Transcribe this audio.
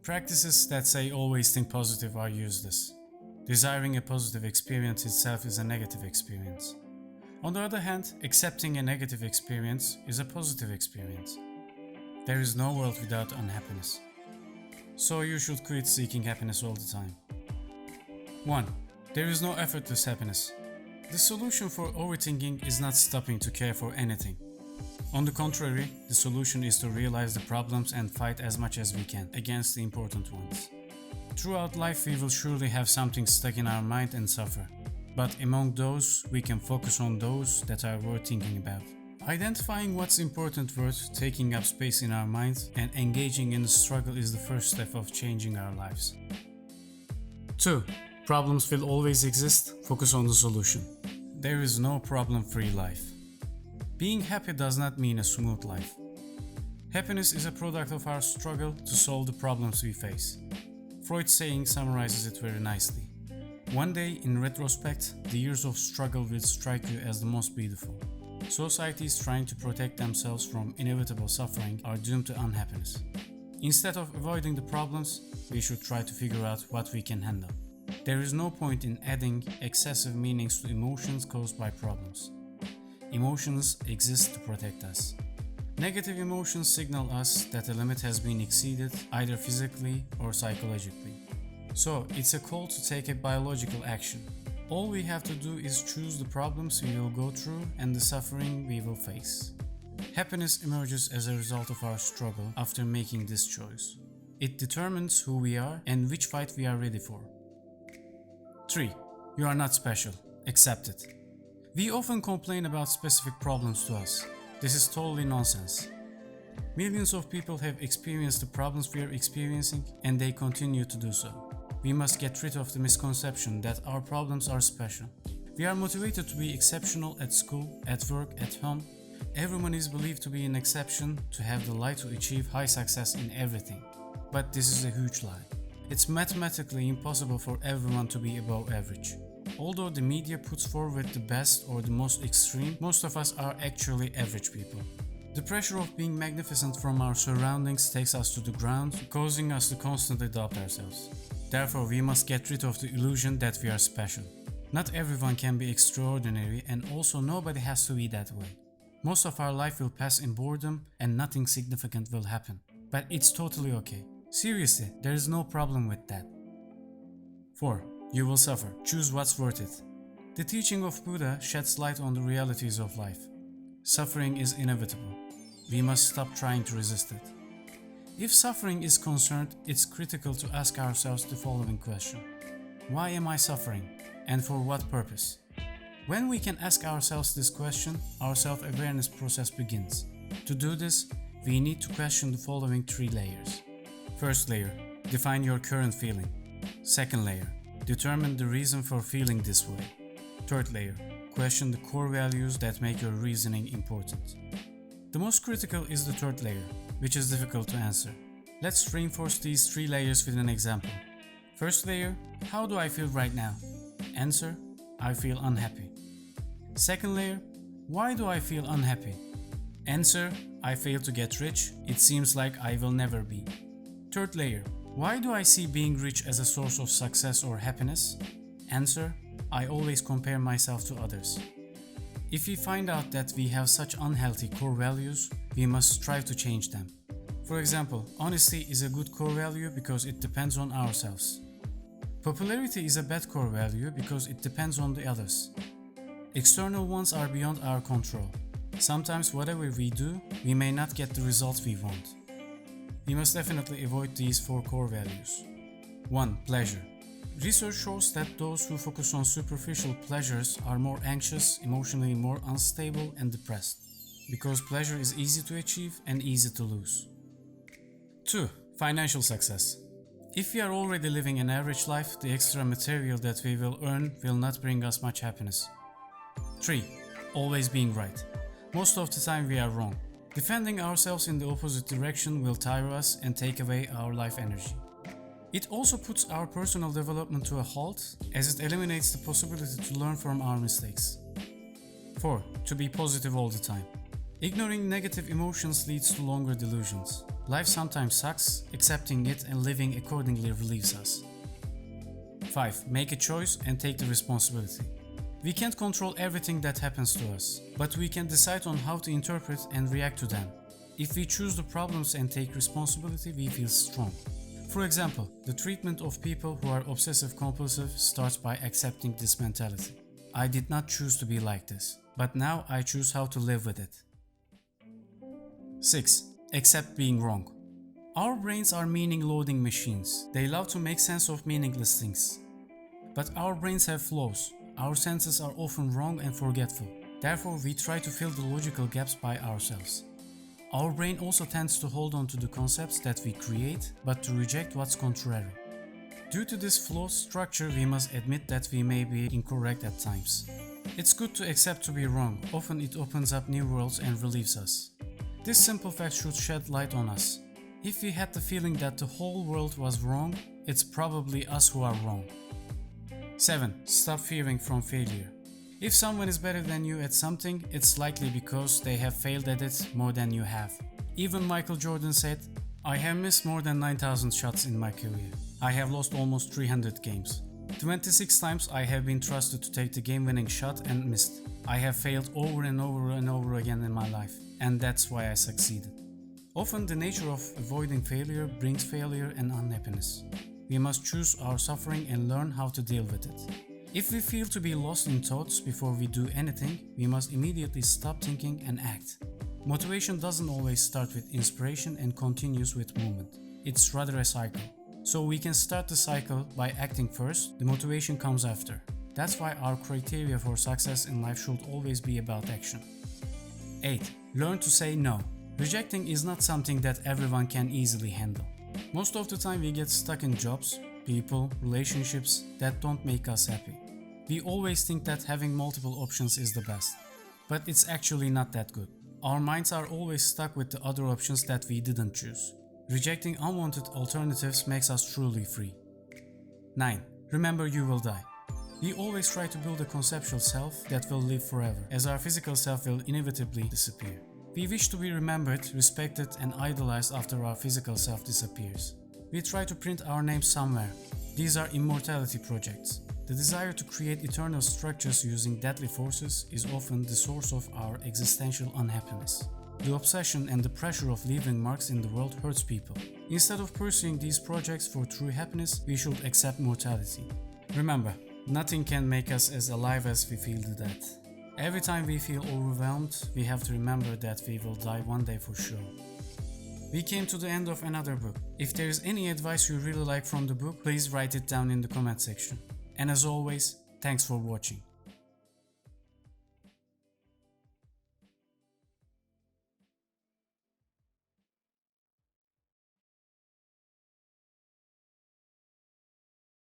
Practices that say always think positive are useless. Desiring a positive experience itself is a negative experience. On the other hand, accepting a negative experience is a positive experience. There is no world without unhappiness. So you should quit seeking happiness all the time. 1. There is no effortless happiness. The solution for overthinking is not stopping to care for anything. On the contrary, the solution is to realize the problems and fight as much as we can against the important ones. Throughout life we will surely have something stuck in our mind and suffer. But among those, we can focus on those that are worth thinking about. Identifying what's important worth taking up space in our minds and engaging in the struggle is the first step of changing our lives. 2. Problems will always exist, focus on the solution. There is no problem-free life. Being happy does not mean a smooth life. Happiness is a product of our struggle to solve the problems we face. Freud's saying summarizes it very nicely. One day, in retrospect, the years of struggle will strike you as the most beautiful. Societies trying to protect themselves from inevitable suffering are doomed to unhappiness. Instead of avoiding the problems, we should try to figure out what we can handle. There is no point in adding excessive meanings to emotions caused by problems. Emotions exist to protect us. Negative emotions signal us that a limit has been exceeded, either physically or psychologically. So, it's a call to take a biological action. All we have to do is choose the problems we will go through and the suffering we will face. Happiness emerges as a result of our struggle after making this choice. It determines who we are and which fight we are ready for. 3. You are not special. Accept it. We often complain about specific problems to us. This is totally nonsense. Millions of people have experienced the problems we are experiencing and they continue to do so. We must get rid of the misconception that our problems are special. We are motivated to be exceptional at school, at work, at home. Everyone is believed to be an exception, to have the light to achieve high success in everything. But this is a huge lie. It's mathematically impossible for everyone to be above average. Although the media puts forward the best or the most extreme, most of us are actually average people. The pressure of being magnificent from our surroundings takes us to the ground, causing us to constantly doubt ourselves. Therefore, we must get rid of the illusion that we are special. Not everyone can be extraordinary, and also nobody has to be that way. Most of our life will pass in boredom and nothing significant will happen. But it's totally okay. Seriously, there is no problem with that. 4. You will suffer. Choose what's worth it. The teaching of Buddha sheds light on the realities of life. Suffering is inevitable. We must stop trying to resist it. If suffering is concerned, it's critical to ask ourselves the following question. Why am I suffering? And for what purpose? When we can ask ourselves this question, our self-awareness process begins. To do this, we need to question the following 3 layers. First layer, define your current feeling. Second layer, determine the reason for feeling this way. Third layer, question the core values that make your reasoning important. The most critical is the third layer, which is difficult to answer. Let's reinforce these 3 layers with an example. First layer, how do I feel right now? Answer, I feel unhappy. Second layer, why do I feel unhappy? Answer, I fail to get rich, it seems like I will never be. Third layer, why do I see being rich as a source of success or happiness? Answer, I always compare myself to others. If we find out that we have such unhealthy core values, we must strive to change them. For example, honesty is a good core value because it depends on ourselves. Popularity is a bad core value because it depends on the others. External ones are beyond our control. Sometimes whatever we do, we may not get the results we want. We must definitely avoid these 4 core values. 1. Pleasure. Research shows that those who focus on superficial pleasures are more anxious, emotionally more unstable, and depressed, because pleasure is easy to achieve and easy to lose. 2. Financial success. If we are already living an average life, the extra material that we will earn will not bring us much happiness. 3. Always being right. Most of the time we are wrong. Defending ourselves in the opposite direction will tire us and take away our life energy. It also puts our personal development to a halt, as it eliminates the possibility to learn from our mistakes. 4. To be positive all the time. Ignoring negative emotions leads to longer delusions. Life sometimes sucks, accepting it and living accordingly relieves us. 5. Make a choice and take the responsibility. We can't control everything that happens to us, but we can decide on how to interpret and react to them. If we choose the problems and take responsibility, we feel strong. For example, the treatment of people who are obsessive-compulsive starts by accepting this mentality. I did not choose to be like this, but now I choose how to live with it. 6. Accept being wrong. Our brains are meaning-loading machines. They love to make sense of meaningless things. But our brains have flaws. Our senses are often wrong and forgetful. Therefore, we try to fill the logical gaps by ourselves. Our brain also tends to hold on to the concepts that we create, but to reject what's contrary. Due to this flawed structure, we must admit that we may be incorrect at times. It's good to accept to be wrong. Often it opens up new worlds and relieves us. This simple fact should shed light on us. If we had the feeling that the whole world was wrong, it's probably us who are wrong. 7. Stop fearing from failure. If someone is better than you at something, it's likely because they have failed at it more than you have. Even Michael Jordan said, "I have missed more than 9,000 shots in my career. I have lost almost 300 games. 26 times I have been trusted to take the game-winning shot and missed. I have failed over and over and over again in my life, and that's why I succeeded." Often the nature of avoiding failure brings failure and unhappiness. We must choose our suffering and learn how to deal with it. If we feel to be lost in thoughts before we do anything, we must immediately stop thinking and act. Motivation doesn't always start with inspiration and continues with movement. It's rather a cycle. So we can start the cycle by acting first, the motivation comes after. That's why our criteria for success in life should always be about action. 8. Learn to say no. Rejecting is not something that everyone can easily handle. Most of the time we get stuck in jobs, people, relationships that don't make us happy. We always think that having multiple options is the best, but it's actually not that good. Our minds are always stuck with the other options that we didn't choose. Rejecting unwanted alternatives makes us truly free. 9. Remember you will die. We always try to build a conceptual self that will live forever, as our physical self will inevitably disappear. We wish to be remembered, respected, and idolized after our physical self disappears. We try to print our name somewhere. These are immortality projects. The desire to create eternal structures using deadly forces is often the source of our existential unhappiness. The obsession and the pressure of leaving marks in the world hurts people. Instead of pursuing these projects for true happiness, we should accept mortality. Remember, nothing can make us as alive as we feel the death. Every time we feel overwhelmed, we have to remember that we will die one day for sure. We came to the end of another book. If there is any advice you really like from the book, please write it down in the comment section. And as always, thanks for watching.